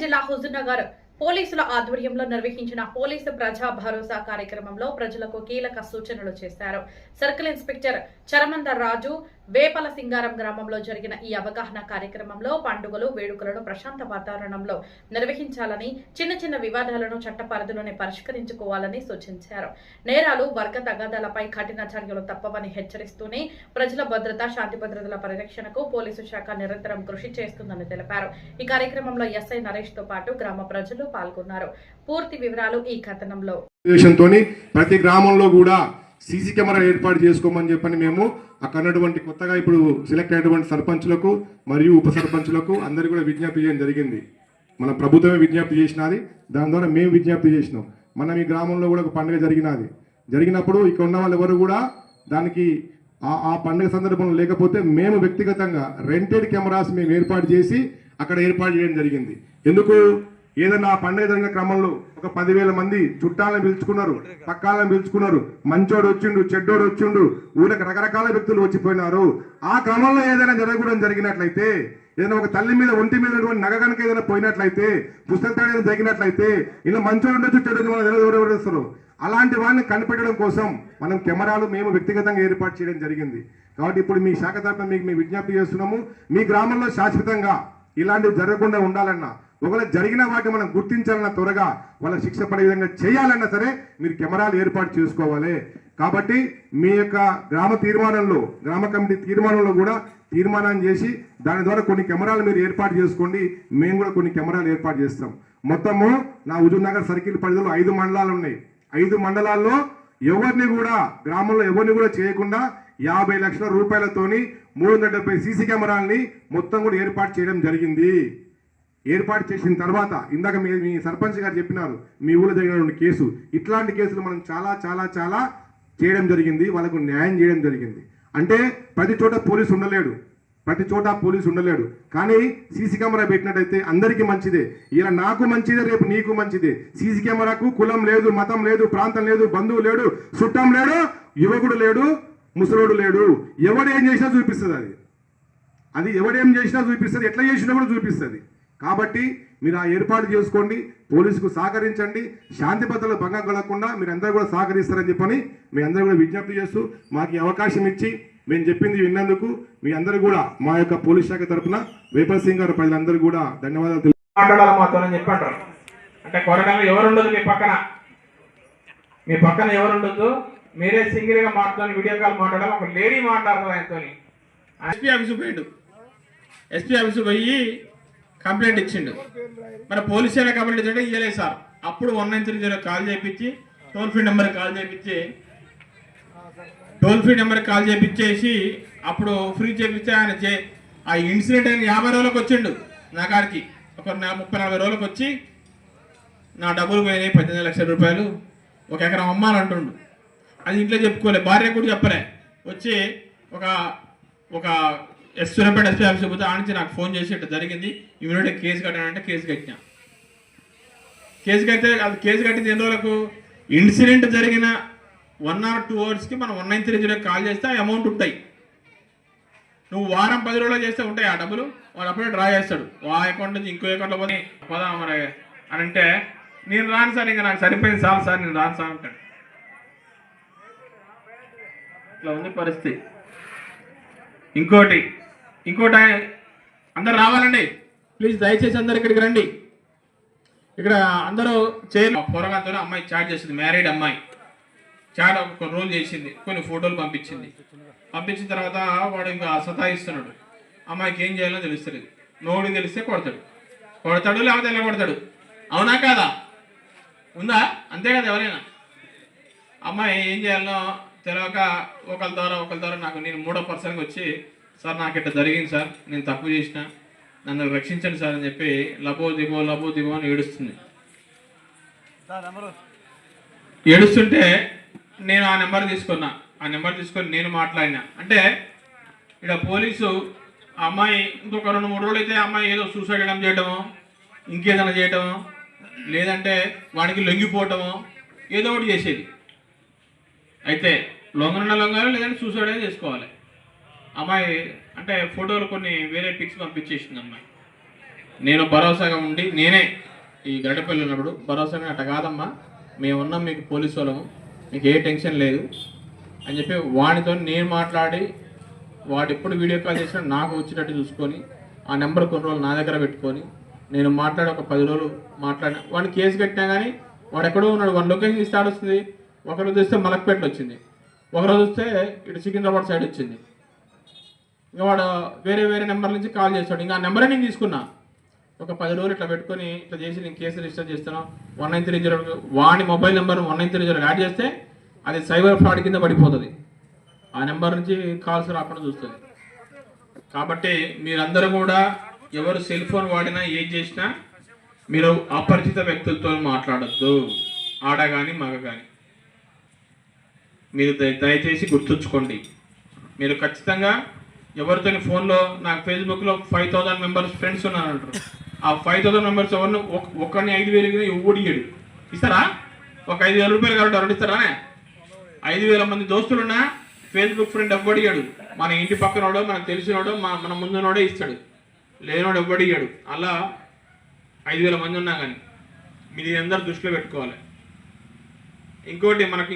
జిల్లా హుజూర్నగర్ పోలీసుల ఆధ్వర్యంలో నిర్వహించిన పోలీసు ప్రజా భరోసా కార్యక్రమంలో ప్రజలకు కీలక సూచనలు చేశారు. సర్కిల్ ఇన్స్పెక్టర్ చరమందర్ రాజు వేపల సింగారం గ్రామంలో జరిగిన ఈ అవగాహన కార్యక్రమంలో పండుగలు వేడుకలను ప్రశాంత వాతావరణంలో నిర్వహించాలని, చిన్న చిన్న వివాదాలను చట్ట పరిధిలోనే పరిష్కరించుకోవాలని సూచించారు. నేరాలు, వర్గ తగాదాలపై కఠిన చర్యలు తప్పవని హెచ్చరిస్తూనే ప్రజల భద్రత, శాంతి భద్రతల పరిరక్షణకు పోలీసు శాఖ నిరంతరం కృషి చేస్తుందని తెలిపారు. ఈ కార్యక్రమంలో ఎస్ఐ నరేష్ తో పాటు గ్రామ ప్రజలు పాల్గొన్నారు. పూర్తి వివరాలు ఈ కథనంలో. ప్రతి గ్రామంలో కూడా సీసీ కెమెరా ఏర్పాటు చేసుకోమని చెప్పని మేము అక్కడ ఉన్నటువంటి కొత్తగా ఇప్పుడు సెలెక్ట్ అయినటువంటి సర్పంచులకు మరియు ఉప సర్పంచులకు అందరికీ కూడా విజ్ఞప్తి చేయడం జరిగింది. మన ప్రభుత్వమే విజ్ఞప్తి చేసినది, దాని ద్వారా మేము విజ్ఞప్తి చేసినాం. మనం ఈ గ్రామంలో కూడా ఒక పండుగ జరిగినప్పుడు ఇక్కడ ఉన్న వాళ్ళు ఎవరు కూడా దానికి ఆ పండుగ సందర్భంలో లేకపోతే మేము వ్యక్తిగతంగా రెంటెడ్ కెమెరాస్ మేము ఏర్పాటు చేసి అక్కడ ఏర్పాటు చేయడం జరిగింది. ఎందుకు? ఏదన్నా ఆ పండుగ జరిగిన క్రమంలో ఒక 10,000 మంది చుట్టాలను పిలుచుకున్నారు, పక్కాలను పిలుచుకున్నారు, మంచోడు వచ్చిండు, చెడ్డోడు వచ్చిండు, ఊళ్ళకి రకరకాల వ్యక్తులు వచ్చిపోయినారు. ఆ క్రమంలో ఏదైనా జరగడం జరిగినట్లయితే, ఏదైనా ఒక తల్లి మీద ఒంటి మీద నగ కనుక ఏదైనా పోయినట్లయితే, పుస్తకం ఏదైనా జరిగినట్లయితే, ఇలా మంచోడు ఉండొచ్చు, చెడు ఎవరెవరు అలాంటి వాళ్ళని కనిపెట్టడం కోసం మనం కెమెరాలు మేము వ్యక్తిగతంగా ఏర్పాటు చేయడం జరిగింది. కాబట్టి ఇప్పుడు మీ శాఖ తరఫున మీకు మేము విజ్ఞప్తి చేస్తున్నాము, మీ గ్రామంలో శాశ్వతంగా ఇలాంటివి జరగకుండా ఉండాలన్నా, ఒకవేళ జరిగిన వాటిని మనం గుర్తించాలన్నా, త్వరగా వాళ్ళ శిక్ష పడే విధంగా చేయాలన్నా సరే మీరు కెమెరాలు ఏర్పాటు చేసుకోవాలి. కాబట్టి మీ యొక్క గ్రామ కమిటీ తీర్మానంలో కూడా తీర్మానం చేసి దాని ద్వారా కొన్ని కెమెరాలు మీరు ఏర్పాటు చేసుకోండి. మేము కూడా కొన్ని కెమెరాలు ఏర్పాటు చేస్తాం. మొత్తము నా హుజూర్నగర్ సర్కిల్ పరిధిలో 5 మండలాలు ఉన్నాయి. 5 మండలాల్లో గ్రామంలో ఎవరిని కూడా చేయకుండా 50 లక్షల రూపాయలతోని 370 సీసీ కెమెరాలని మొత్తం కూడా ఏర్పాటు చేయడం జరిగింది. ఏర్పాటు చేసిన తర్వాత ఇందాక మీ సర్పంచ్ గారు చెప్పినారు మీ ఊళ్ళో జరిగిన కేసు, ఇట్లాంటి కేసులు మనం చాలా చాలా చాలా చేయడం జరిగింది. వాళ్ళకు న్యాయం చేయడం జరిగింది. అంటే ప్రతి చోట పోలీసు ఉండలేడు, కానీ సీసీ కెమెరా పెట్టినట్టయితే అందరికీ మంచిదే. ఇలా నాకు మంచిదే, రేపు నీకు మంచిదే. సీసీ కెమెరాకు కులం లేదు, మతం లేదు, ప్రాంతం లేదు, బంధువు లేడు, చుట్టం లేడు, యువకుడు లేడు, ముసలోడు లేడు. ఎవడు ఏం చేసినా చూపిస్తుంది. అది ఎవడేం చేసినా చూపిస్తుంది, ఎట్లా చేసినా కూడా చూపిస్తుంది. కాబట్టి మీరు ఆ ఏర్పాటు చేసుకోండి, పోలీసుకు సహకరించండి, శాంతి భద్రతలు భంగం కలగకుండా మీరు అందరూ కూడా సహకరిస్తారని చెప్పని మీ అందరూ కూడా విజ్ఞప్తి చేస్తూ మాకు అవకాశం ఇచ్చి మేము చెప్పింది విన్నందుకు మీ అందరూ కూడా మా యొక్క పోలీస్ శాఖ తరఫున వేపల సింగారం ప్రజలందరూ కూడా ధన్యవాదాలు మాట్లాడాలి మాతో చెప్పంటారు. అంటే కొరడంలో ఎవరుండదు, మీ పక్కన ఎవరుండదు, మీరే సింగిల్గా మాట్లాడాలి, వీడియో కాల్ మాట్లాడాలి. ఒక లేడీ మాట్లాడుతుంది ఆయనతో. ఎస్పీ ఆఫీసు పోయి కంప్లైంట్ ఇచ్చిండు. మరి పోలీస్ శాఖ కంప్లైంట్ ఇచ్చింటే ఇవ్వలేదు సార్. అప్పుడు 193 కాల్ చేయించి టోల్ ఫ్రీ నెంబర్కి కాల్ చేయించేసి అప్పుడు ఫ్రీ చేయించి ఆయన ఆ ఇన్సిడెంట్ అయిన 50 రోజులకు వచ్చిండు నా కాడికి. ఒక 30-40 రోజులకు వచ్చి నా డబ్బులు పోయినాయి 18 లక్షల రూపాయలు, 1 ఎకరం అమ్మాలంటుండు. అది ఇంట్లో చెప్పుకోలే, భార్య కూడా చెప్పలే. వచ్చి ఒక సూర్యాపేట ఎస్పీ ఆఫీస్ పోతే ఆనించి నాకు ఫోన్ చేసి ఇట్లా జరిగింది, ఇమీడియట్గా కేసు కట్టానంటే కేసు కట్టినా. కేసు కట్టింది ఎన్ని రోజులకు? ఇన్సిడెంట్ జరిగిన 1 or 2 అవర్స్కి మనం 193 కాల్ చేస్తే ఆ అమౌంట్ ఉంటాయి. నువ్వు వారం 10 రోజులు చేస్తే ఉంటాయి ఆ డబ్బులు. వాడు అప్పుడే డ్రా చేస్తాడు, ఆ అకౌంట్ నుంచి ఇంకో అకౌంట్లో పోతే పోదా మరి అని అంటే, నేను రాను సార్, ఇంకా నాకు సరిపోయింది చాలు సార్, నేను రాను సార్ అంటాడు. ఇట్లా ఉంది పరిస్థితి. ఇంకోటి అందరు రావాలండి ప్లీజ్, దయచేసి అందరు ఇక్కడికి రండి. ఇక్కడ అందరూ పొరగాతో అమ్మాయి చాట్ చేసింది, మ్యారీడ్ అమ్మాయి చాట్ ఒక రోల్ చేసింది, కొన్ని ఫోటోలు పంపించిన తర్వాత వాడు ఇంకా సతాయిస్తున్నాడు. అమ్మాయికి ఏం చేయాలో తెలుస్తలేదు. నోడికి తెలిస్తే కొడతాడు లేకపోతే ఎలా కొడతాడు. అవునా కాదా? ఉందా? అంతే కదా. ఎవరైనా అమ్మాయి ఏం చేయాలో తెలియక ఒకరి ద్వారా నాకు, నేను 3వ పర్సన్కి వచ్చి, సార్ నాకు ఇట్లా జరిగింది సార్, నేను తప్పు చేసిన, నన్ను రక్షించండి సార్ అని చెప్పి లబో దిబో అని ఏడుస్తుంటే నేను ఆ నెంబర్ తీసుకొని నేను మాట్లాడినా. అంటే ఇక్కడ పోలీసు అమ్మాయి ఇంకొక 2-3 రోజులు అయితే అమ్మాయి ఏదో సూసైడ్ చేయడమో, ఇంకేదైనా చేయటమో, లేదంటే వాడికి లొంగిపోవటమో ఏదో ఒకటి చేసేది. అయితే లొంగాలి, లేదంటే సూసైడ్ చేసుకోవాలి. అమ్మాయి అంటే ఫోటోలు కొన్ని వేరే పిక్స్ పంపించేసింది అమ్మాయి. నేను భరోసాగా ఉండి నేనే ఈ గరడపల్లి ఉన్నప్పుడు భరోసాగా అట్ట కాదమ్మా, మేము ఉన్నాం మీకు పోలీసు వాళ్ళము, మీకు ఏ టెన్షన్ లేదు అని చెప్పి వాడితో నేను మాట్లాడి వాడు ఎప్పుడు వీడియో కాల్ చేసినా నాకు వచ్చేటట్టు చూసుకొని ఆ నెంబర్ కొన్ని రోజులు నా దగ్గర పెట్టుకొని నేను మాట్లాడి ఒక 10 రోజులు మాట్లాడిన వాడిని కేసు కట్టినా కానీ వాడు ఎక్కడో ఉన్నాడు. వాడి లొకేషన్ ఇస్తే వస్తుంది, ఒకరోజు వస్తే మలక్పేటలో వచ్చింది, ఒకరోజు వస్తే ఇటు సికింద్రాబాద్ సైడ్ వచ్చింది. ఇంకా వాడు వేరే వేరే నెంబర్ నుంచి కాల్ చేస్తాడు. ఇంకా ఆ నెంబరే నేను తీసుకున్నా. ఒక 10 రోజులు ఇట్లా పెట్టుకొని ఇట్లా చేసి నేను కేసు రిజిస్టర్ చేస్తాను. 1930 వాడి మొబైల్ నెంబర్ 1930 యాడ్ చేస్తే అది సైబర్ ఫ్రాడ్ కింద పడిపోతుంది. ఆ నెంబర్ నుంచి కాల్స్ రాకుండా చూస్తుంది. కాబట్టి మీరందరూ కూడా ఎవరు సెల్ ఫోన్ వాడినా ఏం చేసినా మీరు అపరిచిత వ్యక్తులతో మాట్లాడద్దు, ఆడ కానీ మగ కానీ. మీరు దయచేసి గుర్తుంచుకోండి. మీరు ఖచ్చితంగా ఎవరితో ఫోన్లో నాకు ఫేస్బుక్లో 5000 మెంబర్స్ ఫ్రెండ్స్ ఉన్నారంటారు. ఆ 5000 మెంబర్స్ ఎవరిని ఒక్కడిని 5,000 ఇవ్వడిగాడు ఇస్తారా? ఒక 5,000 రూపాయలు కాబట్టి ఎవరు ఇస్తారా? 5,000 మంది దోస్తులున్నా ఫేస్బుక్ ఫ్రెండ్ ఎవ్వడిగాడు. మన ఇంటి పక్కనోడో మనకు తెలిసినోడో మన ముందునోడే ఇస్తాడు, లేనోడు ఎవ్వడిగాడు. అలా 5,000 మంది ఉన్నా కానీ మీరు అందరూ దృష్టిలో పెట్టుకోవాలి. ఇంకోటి మనకి